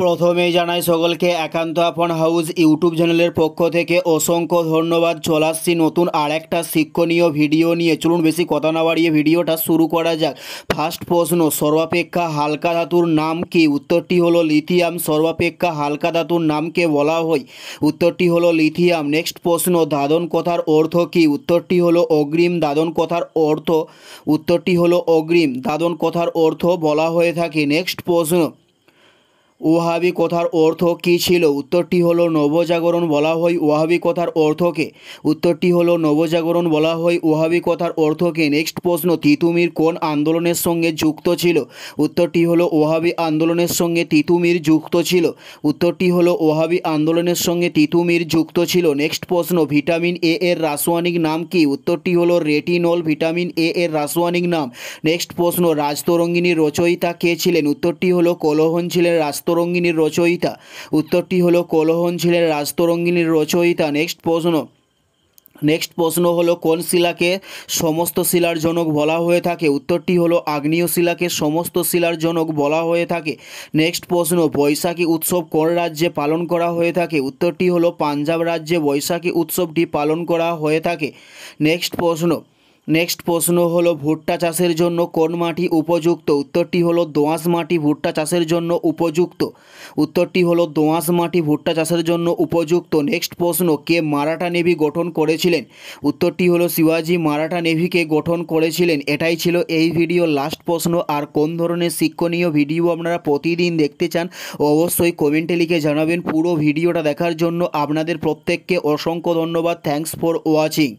প্রথমেই জানাই সকলকে একান্ত আপন হাউস ইউটিউব চ্যানেলের পক্ষ থেকে অসংখ্য ধন্যবাদ। চলে আসছি নতুন আর একটা শিক্ষণীয় ভিডিও নিয়ে। চলুন বেশি কথা না বাড়িয়ে ভিডিওটা শুরু করা যাক। ফার্স্ট প্রশ্ন, সর্বাপেক্ষা হালকা ধাতুর নাম কি? উত্তরটি হলো লিথিয়াম। সর্বাপেক্ষা হালকা ধাতুর নামকে বলা হয়? উত্তরটি হলো লিথিয়াম। নেক্সট প্রশ্ন, দাদন কথার অর্থ কি? উত্তরটি হলো অগ্রিম। দাদন কথার অর্থ উত্তরটি হলো অগ্রিম। দাদন কথার অর্থ বলা হয়ে থাকে। নেক্সট প্রশ্ন, ওয়াহাবি কথার অর্থ কী ছিল? উত্তরটি হলো নবজাগরণ বলা হয় ওয়াহাবি কথার অর্থকে। উত্তরটি হলো নবজাগরণ বলা হয় ওয়াহাবি কথার অর্থকে। নেক্সট প্রশ্ন, তিতুমির কোন আন্দোলনের সঙ্গে যুক্ত ছিল? উত্তরটি হলো ওয়াহাবি আন্দোলনের সঙ্গে তিতুমির যুক্ত ছিল। উত্তরটি হলো ওয়াহাবি আন্দোলনের সঙ্গে তিতুমির যুক্ত ছিল। নেক্সট প্রশ্ন, ভিটামিন এ এর রাসায়নিক নাম কি? উত্তরটি হলো রেটিনল। ভিটামিন এ এর রাসায়নিক নাম। নেক্সট প্রশ্ন, রাজতরঙ্গিনীর রচয়িতা কে ছিলেন? উত্তরটি হলো কোলহন ছিলেন রাজতরঙ্গিনীর রচয়িতা। উত্তরটি হলো কোলহন ছিলেন রাজতরঙ্গিনীর রচয়িতা। নেক্সট প্রশ্ন হলো, কোন শিলাকে সমস্ত শিলার জনক বলা হয়ে থাকে? উত্তরটি হলো আগ্নেয় শিলাকে সমস্ত শিলার জনক বলা হয়ে থাকে। নেক্সট প্রশ্ন, বৈশাখী উৎসব কোন রাজ্যে পালন করা হয়ে থাকে? উত্তরটি হলো পাঞ্জাব রাজ্যে বৈশাখী উৎসবটি পালন করা হয়ে থাকে। নেক্সট প্রশ্ন হলো, ভুট্টা চাষের জন্য কোন মাটি উপযুক্ত? উত্তরটি হলো দোআঁশ মাটি ভুট্টা চাষের জন্য উপযুক্ত। উত্তরটি হলো দোআঁশ মাটি ভুট্টা চাষের জন্য উপযুক্ত। নেক্সট প্রশ্ন, কে মারাঠা নেভি গঠন করেছিলেন? উত্তরটি হলো শিবাজি মারাঠা নেভিকে গঠন করেছিলেন। এটাই ছিল এই ভিডিওর লাস্ট প্রশ্ন। আর কোন ধরনের শিক্ষণীয় ভিডিও আপনারা প্রতিদিন দেখতে চান অবশ্যই কমেন্টে লিখে জানাবেন। পুরো ভিডিওটা দেখার জন্য আপনাদের প্রত্যেককে অসংখ্য ধন্যবাদ। Thanks for watching.